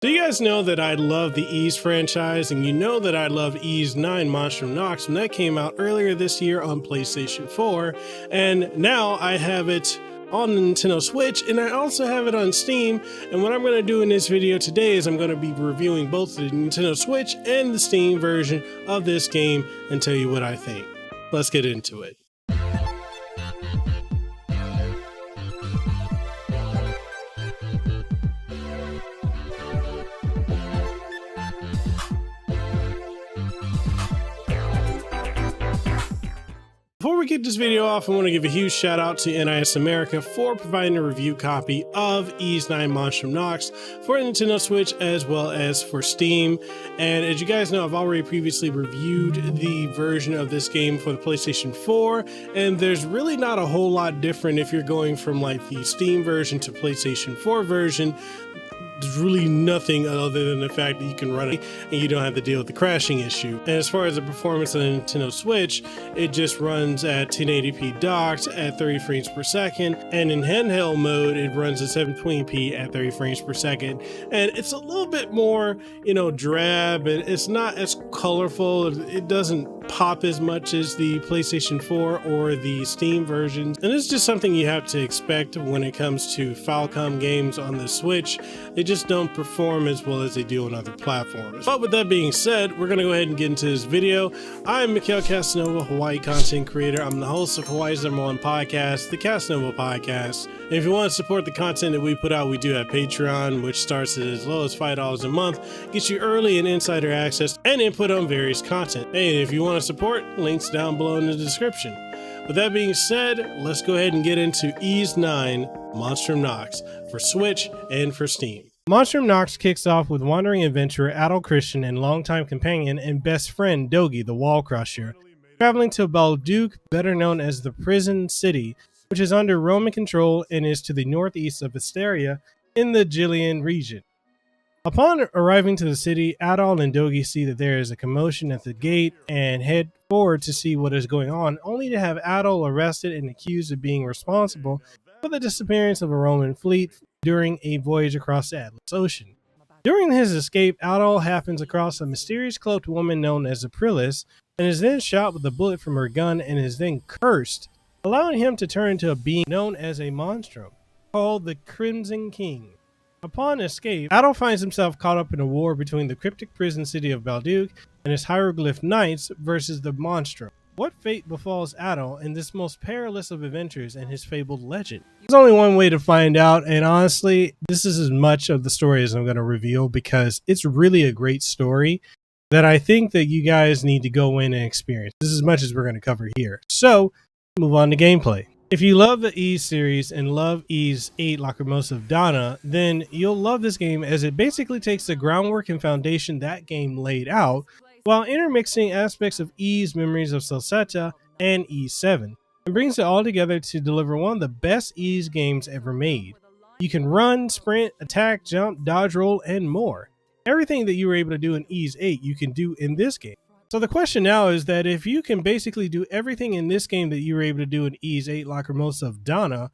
So you guys know that I love the Ys franchise, and you know that I love Ys VIII Monstrum Nox when that came out earlier this year on PlayStation 4, and now I have it on the Nintendo Switch, and I also have it on Steam. And what I'm going to do in this video today is I'm going to be reviewing both the Nintendo Switch and the Steam version of this game and tell you what I think. Let's get into it. Before we kick this video off, I want to give a huge shout out to NIS America for providing a review copy of Ys VIII Monstrum Nox for Nintendo Switch as well as for Steam. And as you guys know, I've already previously reviewed the version of this game for the PlayStation 4, and there's really not a whole lot different if you're going from like the Steam version to PlayStation 4 version. There's really nothing other than the fact that you can run it and you don't have to deal with the crashing issue. And as far as the performance of the Nintendo Switch, it just runs at 1080p docked at 30 frames per second, and in handheld mode it runs at 720p at 30 frames per second. And it's a little bit more, drab, and it's not as colorful. It doesn't pop as much as the PlayStation 4 or the Steam versions. And it's just something you have to expect when it comes to falcom games on the Switch. They just don't perform as well as they do on other platforms. But with that being said, we're gonna go ahead and get into this video. I'm Mekel Kasanova, Hawaii content creator. I'm the host of Hawaii's #1 podcast, the Kasanova Podcast. And if you want to support the content that we put out, we do have Patreon, which starts at as low as $5 a month, gets you early and insider access and input on various content. And if you want to support, links down below in the description. With that being said, let's go ahead and get into Ys VIII Monstrum Nox for Switch and for Steam. Monstrum Nox kicks off with wandering adventurer Adol Christian and longtime companion and best friend Dogi the Wall Crusher, traveling to Balduke, better known as the Prison City, which is under Roman control and is to the northeast of Asteria in the Gillian region. Upon arriving to the city, Adol and Dogi see that there is a commotion at the gate and head forward to see what is going on, only to have Adol arrested and accused of being responsible for the disappearance of a Roman fleet during a voyage across the Atlas Ocean. During his escape, Adol happens across a mysterious cloaked woman known as Aprilis and is then shot with a bullet from her gun and is then cursed, allowing him to turn into a being known as a monstrum called the Crimson King. Upon escape, Adol finds himself caught up in a war between the cryptic prison city of Balduke and his hieroglyph knights versus the monstrum. What fate befalls Adol in this most perilous of adventures and his fabled legend? There's only one way to find out, and honestly, this is as much of the story as I'm going to reveal because it's really a great story that I think that you guys need to go in and experience. This is as much as we're going to cover here. So, move on to gameplay. If you love the Ys series and love Ys VIII Lacrimosa of DANA, then you'll love this game as it basically takes the groundwork and foundation that game laid out while intermixing aspects of Ys Memories of Celceta and Ys VII, and brings it all together to deliver one of the best Ys games ever made. You can run, sprint, attack, jump, dodge roll, and more. Everything that you were able to do in Ys VIII you can do in this game. So the question now is that if you can basically do everything in this game that you were able to do in Ys VIII Lacrimosa of DANA,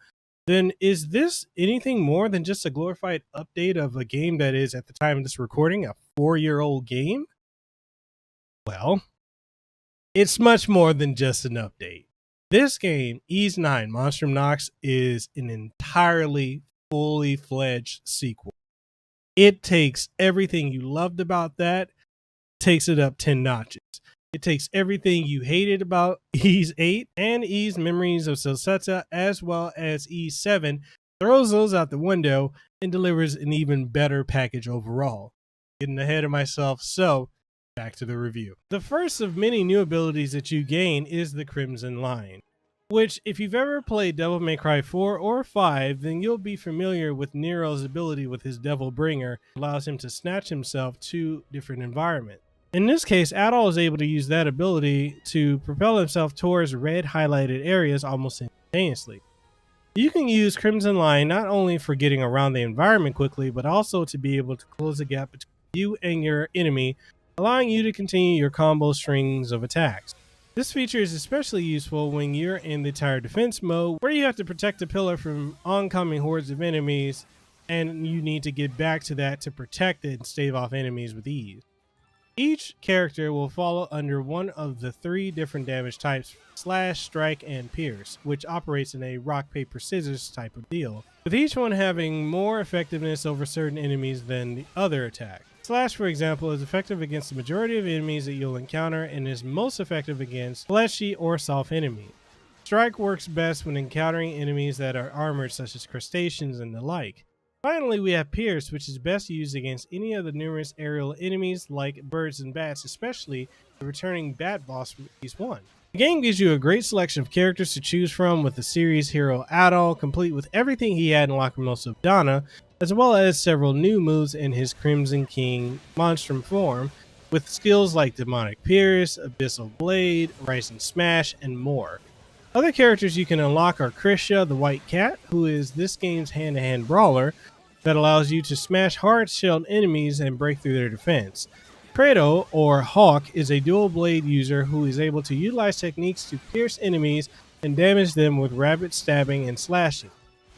then is this anything more than just a glorified update of a game that is, at the time of this recording, a 4-year-old game? Well, it's much more than just an update. This game, Ys IX Monstrum Nox, is an entirely fully fledged sequel. It takes everything you loved about that, takes it up 10 notches. It takes everything you hated about Ys VIII and Ys Memories of Celceta as well as Ys VII, throws those out the window and delivers an even better package overall. Getting ahead of myself, so back to the review. The first of many new abilities that you gain is the Crimson Line, which if you've ever played Devil May Cry 4 or 5, then you'll be familiar with Nero's ability with his Devil Bringer, allows him to snatch himself to different environments. In this case, Adol is able to use that ability to propel himself towards red highlighted areas almost instantaneously. You can use Crimson Line not only for getting around the environment quickly, but also to be able to close the gap between you and your enemy, allowing you to continue your combo strings of attacks. This feature is especially useful when you're in the tower defense mode, where you have to protect a pillar from oncoming hordes of enemies and you need to get back to that to protect it and stave off enemies with ease. Each character will fall under one of the 3 different damage types: slash, strike, and pierce, which operates in a rock, paper, scissors type of deal, with each one having more effectiveness over certain enemies than the other attack. Slash, for example, is effective against the majority of enemies that you'll encounter and is most effective against fleshy or soft enemies. Strike works best when encountering enemies that are armored, such as crustaceans and the like. Finally, we have Pierce, which is best used against any of the numerous aerial enemies like birds and bats, especially the returning bat boss from Ys VIII. The game gives you a great selection of characters to choose from, with the series hero Adol, complete with everything he had in Lacrimosa of DANA, as well as several new moves in his Crimson King Monstrum form, with skills like Demonic Pierce, Abyssal Blade, Rising Smash, and more. Other characters you can unlock are Krisha, the White Cat, who is this game's hand-to-hand brawler that allows you to smash hard-shelled enemies and break through their defense. Credo, or Hawk, is a dual blade user who is able to utilize techniques to pierce enemies and damage them with rapid stabbing and slashing.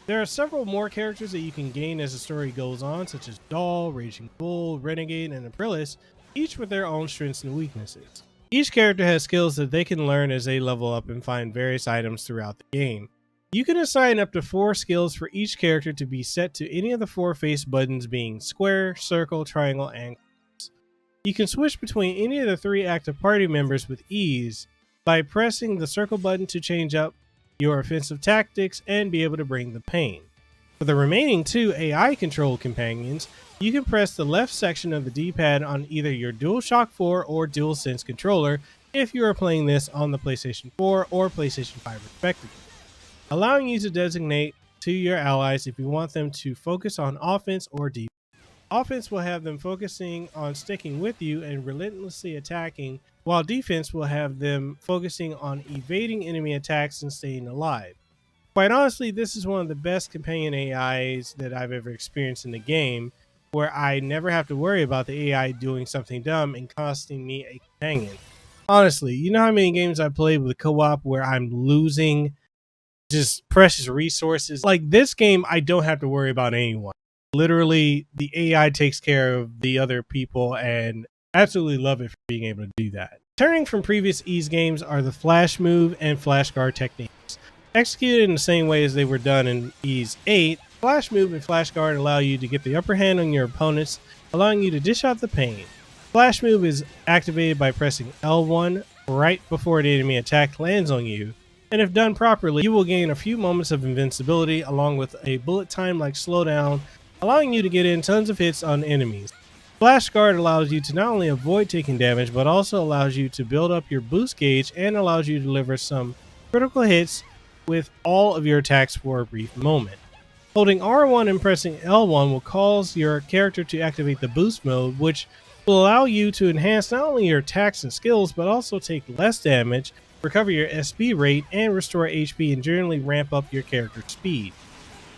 There are several more characters that you can gain as the story goes on, such as Doll, Raging Bull, Renegade, and Aprilis, each with their own strengths and weaknesses. Each character has skills that they can learn as they level up and find various items throughout the game. You can assign up to 4 skills for each character to be set to any of the 4 face buttons, being square, circle, triangle, and cross. You can switch between any of the 3 active party members with ease by pressing the circle button to change up your offensive tactics and be able to bring the pain. For the remaining 2 AI controlled companions, you can press the left section of the D-pad on either your DualShock 4 or DualSense controller if you are playing this on the PlayStation 4 or PlayStation 5 respectively, allowing you to designate to your allies if you want them to focus on offense or defense. Offense will have them focusing on sticking with you and relentlessly attacking, while defense will have them focusing on evading enemy attacks and staying alive. Quite honestly, this is one of the best companion AIs that I've ever experienced in the game, where I never have to worry about the AI doing something dumb and costing me a companion. Honestly, you know how many games I played with co-op where I'm losing just precious resources? Like this game, I don't have to worry about anyone. Literally, the AI takes care of the other people, and absolutely love it for being able to do that. Turning from previous Ys games are the flash move and flash guard techniques. Executed in the same way as they were done in Ys VIII, flash move and flash guard allow you to get the upper hand on your opponents, allowing you to dish out the pain. Flash move is activated by pressing L1 right before the enemy attack lands on you, and if done properly, you will gain a few moments of invincibility along with a bullet time like slowdown, allowing you to get in tons of hits on enemies. Flash guard allows you to not only avoid taking damage, but also allows you to build up your boost gauge and allows you to deliver some critical hits with all of your attacks for a brief moment. Holding R1 and pressing L1 will cause your character to activate the boost mode, which will allow you to enhance not only your attacks and skills, but also take less damage, recover your SP rate, and restore HP and generally ramp up your character's speed.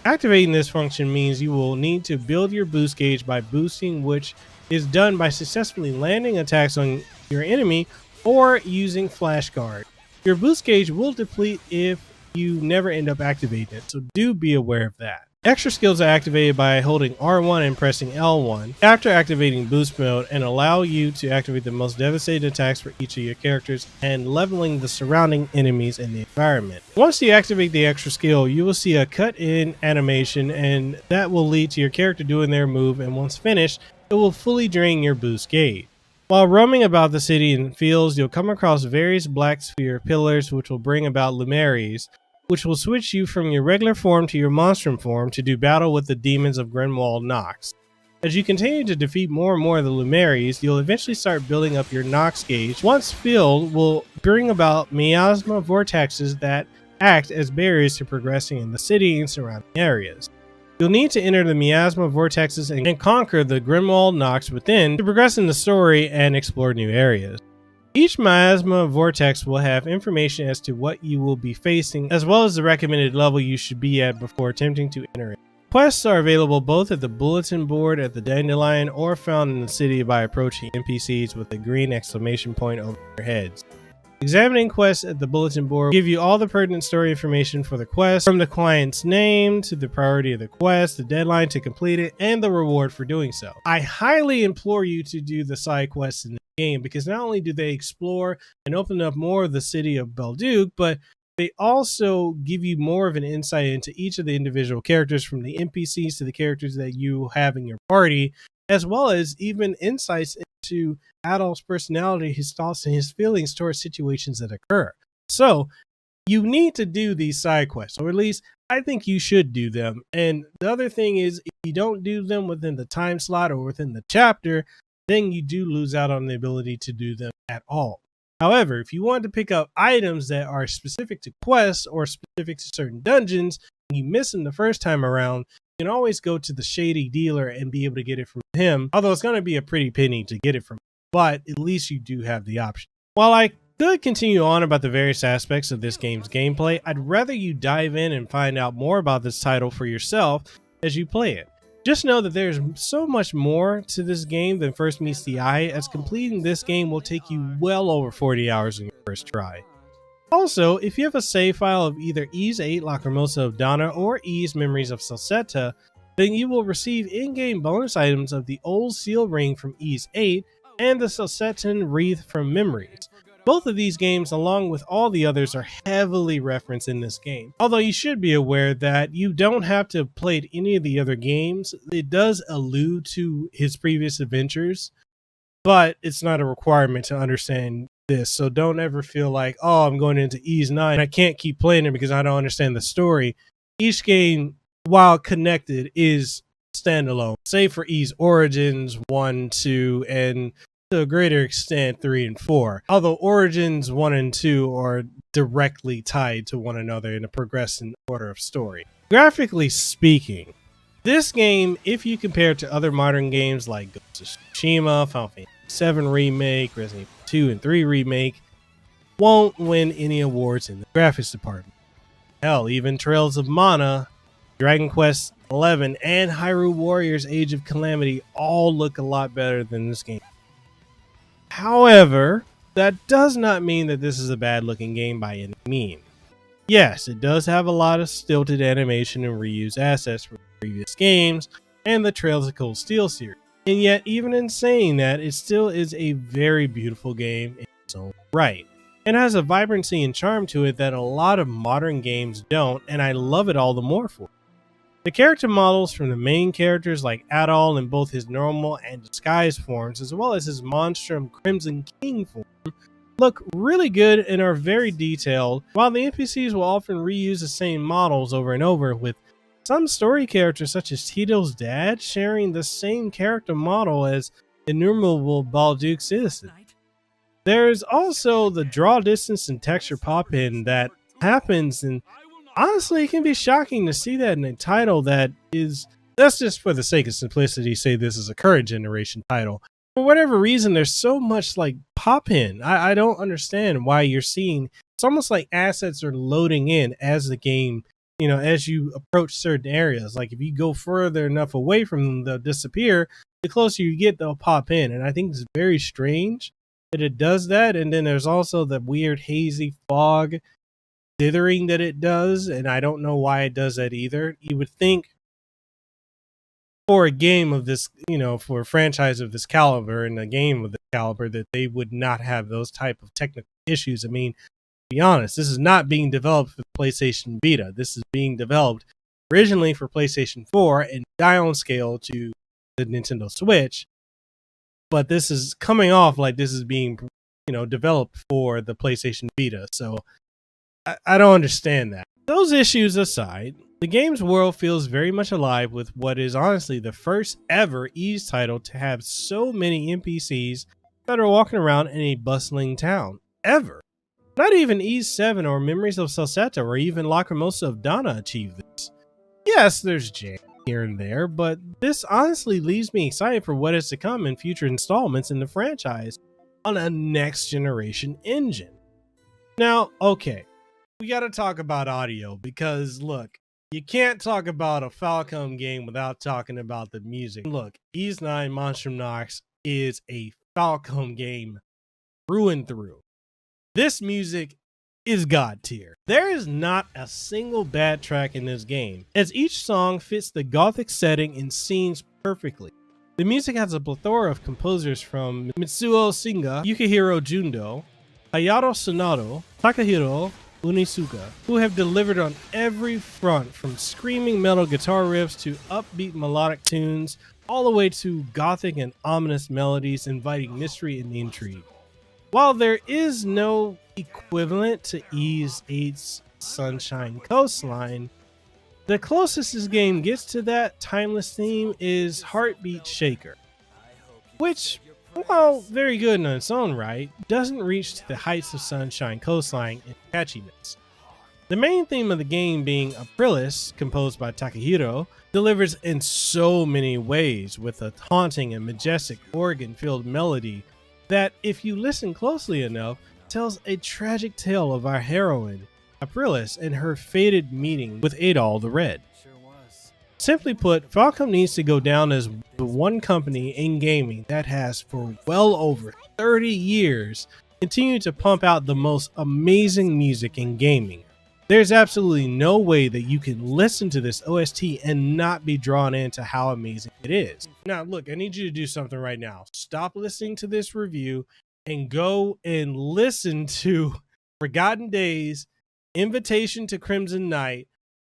Activating this function means you will need to build your boost gauge by boosting, which is done by successfully landing attacks on your enemy or using flash guard. Your boost gauge will deplete if you never end up activating it, so do be aware of that. Extra skills are activated by holding R1 and pressing L1 after activating boost mode and allow you to activate the most devastating attacks for each of your characters and leveling the surrounding enemies in the environment. Once you activate the extra skill, you will see a cut-in animation, and that will lead to your character doing their move, and once finished, it will fully drain your boost gauge. While roaming about the city and fields, you'll come across various black sphere pillars which will bring about Luminaries, which will switch you from your regular form to your monstrum form to do battle with the demons of Monstrum Nox. As you continue to defeat more and more of the Luminaries, you'll eventually start building up your Nox gauge. Once filled, will bring about miasma vortexes that act as barriers to progressing in the city and surrounding areas. You'll need to enter the miasma vortexes and conquer the Monstrum Nox within to progress in the story and explore new areas. Each miasma vortex will have information as to what you will be facing, as well as the recommended level you should be at before attempting to enter it. Quests are available both at the bulletin board at the Dandelion or found in the city by approaching NPCs with a green exclamation point over their heads. Examining quests at the bulletin board will give you all the pertinent story information for the quest, from the client's name to the priority of the quest, the deadline to complete it, and the reward for doing so. I highly implore you to do the side quests in the game, because not only do they explore and open up more of the city of Belduke, but they also give you more of an insight into each of the individual characters, from the NPCs to the characters that you have in your party, as well as even insights into Adol's personality, his thoughts, and his feelings towards situations that occur. So you need to do these side quests, or at least I think you should do them. And the other thing is, if you don't do them within the time slot or within the chapter, then you do lose out on the ability to do them at all. However, if you want to pick up items that are specific to quests or specific to certain dungeons, and you miss them the first time around, you can always go to the shady dealer and be able to get it from him. Although it's going to be a pretty penny to get it from him, but at least you do have the option. While I could continue on about the various aspects of this game's gameplay, I'd rather you dive in and find out more about this title for yourself as you play it. Just know that there's so much more to this game than first meets the eye, as completing this game will take you well over 40 hours in your first try. Also, if you have a save file of either Ys VIII Lacrimosa of DANA or Ys Memories of Salsetta, then you will receive in-game bonus items of the old seal ring from Ys VIII and the Salsettan wreath from Memories. Both of these games, along with all the others, are heavily referenced in this game. Although you should be aware that you don't have to have played any of the other games. It does allude to his previous adventures, but it's not a requirement to understand this. So don't ever feel like, oh, I'm going into Ys IX, I can't keep playing it because I don't understand the story. Each game, while connected, is standalone, save for Ys Origins 1, 2, and to a greater extent 3 and 4. Although Origins 1 and 2 are directly tied to one another in a progressive order of story. Graphically speaking, this game, if you compare it to other modern games like Ghost of Tsushima, Final Fantasy VII Remake, Resident Evil 2 and 3 Remake, won't win any awards in the graphics department. Hell, even Trails of Mana, Dragon Quest XI, and Hyrule Warriors Age of Calamity all look a lot better than this game. However, that does not mean that this is a bad looking game by any means. Yes, it does have a lot of stilted animation and reused assets from previous games and the Trails of Cold Steel series. And yet, even in saying that, it still is a very beautiful game in its own right. It has a vibrancy and charm to it that a lot of modern games don't, and I love it all the more for it. The character models from the main characters like Adol in both his normal and disguised forms, as well as his Monstrum Crimson King form, look really good and are very detailed, while the NPCs will often reuse the same models over and over, with some story characters such as Tito's dad sharing the same character model as innumerable Belduke citizens. There's also the draw distance and texture pop-in that happens, and honestly, it can be shocking to see that in a title that is, that's just for the sake of simplicity, say this is a current generation title. For whatever reason, there's so much like pop-in. I don't understand why you're seeing, it's almost like assets are loading in as the game, you know, as you approach certain areas. Like if you go further enough away from them, they'll disappear. The closer you get, they'll pop in. And I think it's very strange that it does that. And then there's also the weird hazy fog dithering that it does, and I don't know why it does that either. You would think for a game of this, you know, for a franchise of this caliber and a game of this caliber, that they would not have those type of technical issues. I mean, to be honest, this is not being developed for PlayStation Vita. This is being developed originally for PlayStation 4 and downscale to the Nintendo Switch. But this is coming off like this is being, you know, developed for the PlayStation Vita. So I don't understand that. Those issues aside, the game's world feels very much alive with what is honestly the first ever Ys title to have so many NPCs that are walking around in a bustling town, ever. Not even Ys VII or Memories of Salsetta or even Lacrimosa of DANA achieved this. Yes, there's jam here and there, but this honestly leaves me excited for what is to come in future installments in the franchise on a next generation engine. Now, okay, we got to talk about audio, because look, you can't talk about a Falcom game without talking about the music. Look, Ys IX Monstrum Nox is a Falcom game through and through. This music is god tier. There is not a single bad track in this game, as each song fits the gothic setting and scenes perfectly. The music has a plethora of composers from Mitsuo Singa, Yukihiro Jundo, Hayato Sonato, Takahiro Unisuka, who have delivered on every front, from screaming metal guitar riffs to upbeat melodic tunes, all the way to gothic and ominous melodies inviting mystery and intrigue. While there is no equivalent to Ys VIII's Sunshine Coastline, the closest this game gets to that timeless theme is Heartbeat Shaker, which, while very good in its own right, doesn't reach to the heights of Sunshine Coastline in catchiness. The main theme of the game, being Aprilis, composed by Takahiro, delivers in so many ways with a haunting and majestic organ-filled melody that, if you listen closely enough, tells a tragic tale of our heroine, Aprilis, and her fated meeting with Adol the Red. Simply put, Falcom needs to go down as the one company in gaming that has, for well over 30 years, continued to pump out the most amazing music in gaming. There's absolutely no way that you can listen to this OST and not be drawn into how amazing it is. Now, look, I need you to do something right now. Stop listening to this review and go and listen to Forgotten Days, Invitation to Crimson Night,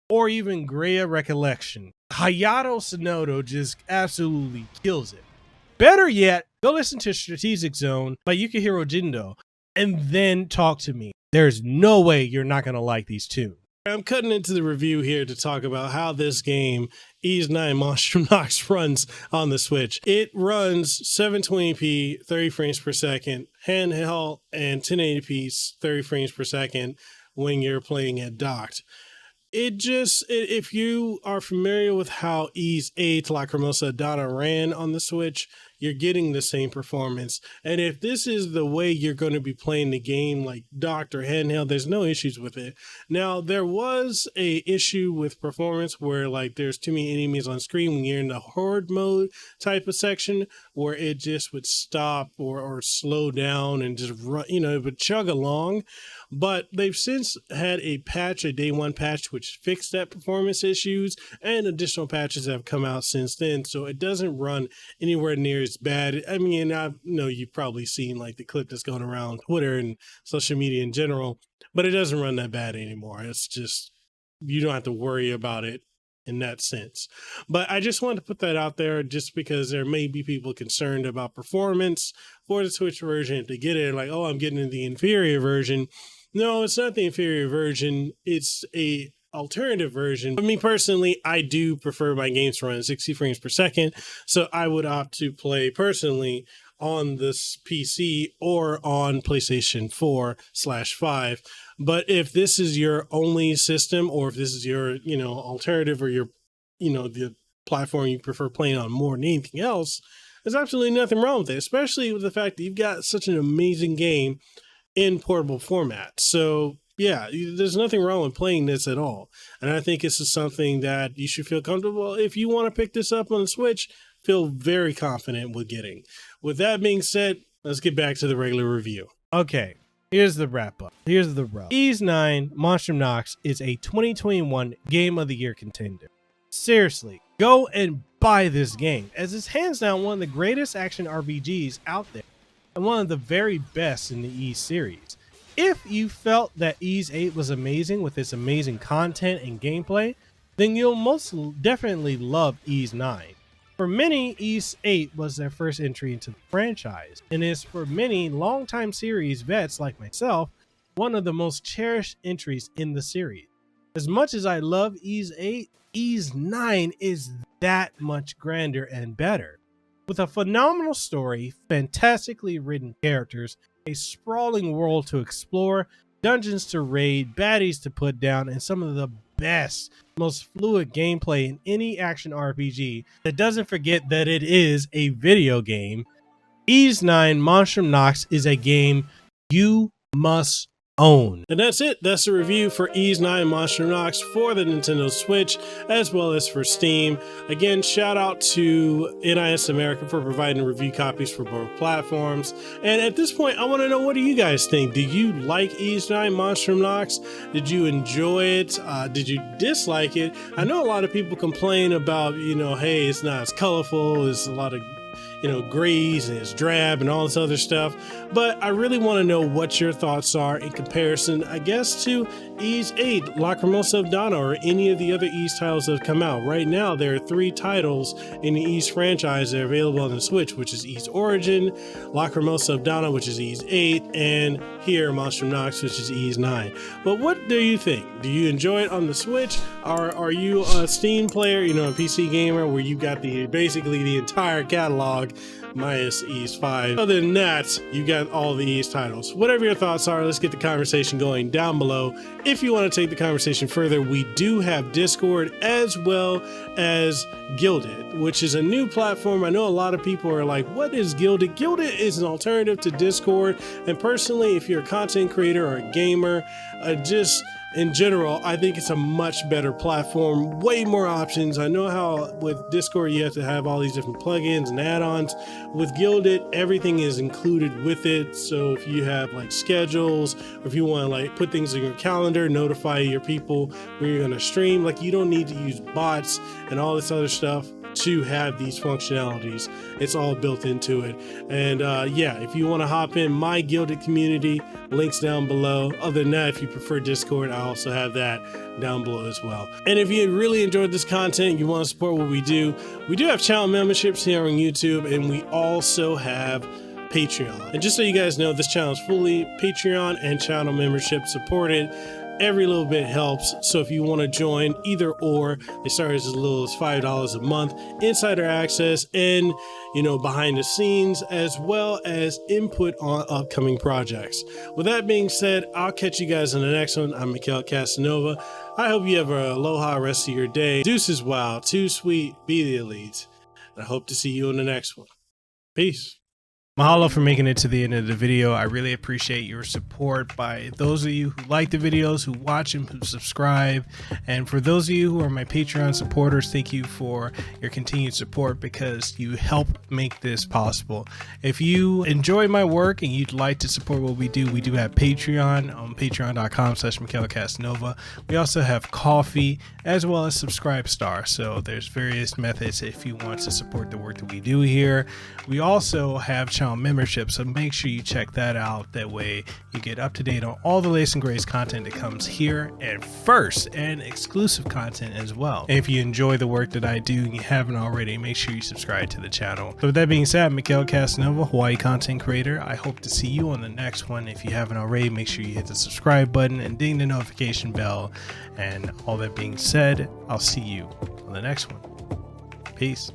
or even Greya Recollection. Hayato Sonoda just absolutely kills it. Better yet, go listen to Strategic Zone by Yukihiro Jundo and then talk to me. There's no way you're not going to like these tunes. I'm cutting into the review here to talk about how this game, Ys VIII Monstrum Nox, runs on the Switch. It runs 720p, 30 frames per second, handheld, and 1080p, 30 frames per second when you're playing it docked. If you are familiar with how Ys VIII Lacrimosa of DANA ran on the Switch, you're getting the same performance. And if this is the way you're going to be playing the game, like docked or handheld, there's no issues with it. Now, there was a issue with performance where, like, there's too many enemies on screen when you're in the horde mode type of section, where it just would stop or slow down and just run, it would chug along. But they've since had a patch, a day one patch, which fixed that performance issues, and additional patches have come out since then. So it doesn't run anywhere near as bad. I mean, I know you've probably seen like the clip that's going around Twitter and social media in general, but it doesn't run that bad anymore. It's just, you don't have to worry about it in that sense. But I just wanted to put that out there just because there may be people concerned about performance for the Switch version. If they get it, like, oh, I'm getting the inferior version. No, it's not the inferior version. It's a alternative version. For me personally, I do prefer my games to run 60 frames per second. So I would opt to play personally on this PC or on PlayStation 4/5. But if this is your only system, or if this is your, alternative, or your, the platform you prefer playing on more than anything else, there's absolutely nothing wrong with it, especially with the fact that you've got such an amazing game in portable format. So yeah, there's nothing wrong with playing this at all. And I think this is something that you should feel comfortable. If you want to pick this up on the Switch, feel very confident with getting. With that being said, let's get back to the regular review. Okay, here's the wrap up. Here's the rub. Ys VIII Monstrum Nox is a 2021 Game of the Year contender. Seriously, go and buy this game, as it's hands down one of the greatest action RPGs out there, and one of the very best in the Ys series. If you felt that Ys VIII was amazing with its amazing content and gameplay, then you'll most definitely love Ys IX. For many, Ys VIII was their first entry into the franchise, and is for many longtime series vets like myself, one of the most cherished entries in the series. As much as I love Ys VIII, Ys IX is that much grander and better. With a phenomenal story, fantastically written characters, a sprawling world to explore, dungeons to raid, baddies to put down, and some of the best, most fluid gameplay in any action RPG that doesn't forget that it is a video game, Ys IX Monstrum Nox is a game you must own. And that's it. That's the review for Ys VIII Monstrum Nox for the Nintendo Switch as well as for Steam. Again, shout out to NIS America for providing review copies for both platforms. And at this point, I want to know, what do you guys think? Did you like Ys VIII Monstrum Nox? Did you enjoy it? Did you dislike it? I know a lot of people complain about, hey, it's not as colorful, it's a lot of grays and it's drab and all this other stuff, but I really want to know what your thoughts are in comparison, I guess, to Ys VIII, Lacrimosa of DANA, or any of the other Ys titles that have come out. Right now, there are 3 titles in the Ys franchise that are available on the Switch, which is Ys Origin, Lacrimosa of DANA, which is Ys VIII, and here, Monstrum Nox, which is Ys IX. But what do you think? Do you enjoy it on the Switch? Or are you a Steam player, a PC gamer, where you got basically the entire catalog minus Ys V? Other than that, you got all the Ys titles. Whatever your thoughts are, let's get the conversation going down below. If you want to take the conversation further, we do have Discord as well as Guilded, which is a new platform. I know a lot of people are like, what is Guilded? Guilded is an alternative to Discord, and personally, if you're a content creator or a gamer, just in general, I think it's a much better platform, way more options. I know how with Discord you have to have all these different plugins and add-ons. With Guilded, everything is included with it. So if you have like schedules, or if you want to put things in your calendar, notify your people when you're going to stream, you don't need to use bots and all this other stuff to have these functionalities. It's all built into it. And if you want to hop in my Guilded community, links down below. Other than that, if you prefer Discord, I also have that down below as well. And if you really enjoyed this content, you want to support what we do have channel memberships here on YouTube, and we also have Patreon. And just so you guys know, this channel is fully Patreon and channel membership supported. Every little bit helps. So if you want to join either or, they start as little as $5 a month, insider access, and behind the scenes, as well as input on upcoming projects. With that being said, I'll catch you guys in the next one. I'm Mekel Kasanova. I hope you have a aloha rest of your day. Deuces wild, too sweet, be the elite. And I hope to see you in the next one. Peace. Mahalo for making it to the end of the video. I really appreciate your support by those of you who like the videos, who watch them, who subscribe. And for those of you who are my Patreon supporters, thank you for your continued support, because you help make this possible. If you enjoy my work and you'd like to support what we do have Patreon on patreon.com/Mekel Kasanova. We also have Coffee as well as Subscribestar. So there's various methods if you want to support the work that we do here. We also have channel membership, so make sure you check that out. That way you get up to date on all the latest and greatest content that comes here, and first, and exclusive content as well. And if you enjoy the work that I do and you haven't already, make sure you subscribe to the channel. So with that being said, Mekel Kasanova, Hawaii content creator. I hope to see you on the next one. If you haven't already, make sure you hit the subscribe button and ding the notification bell. And all that being said, I'll see you on the next one. Peace.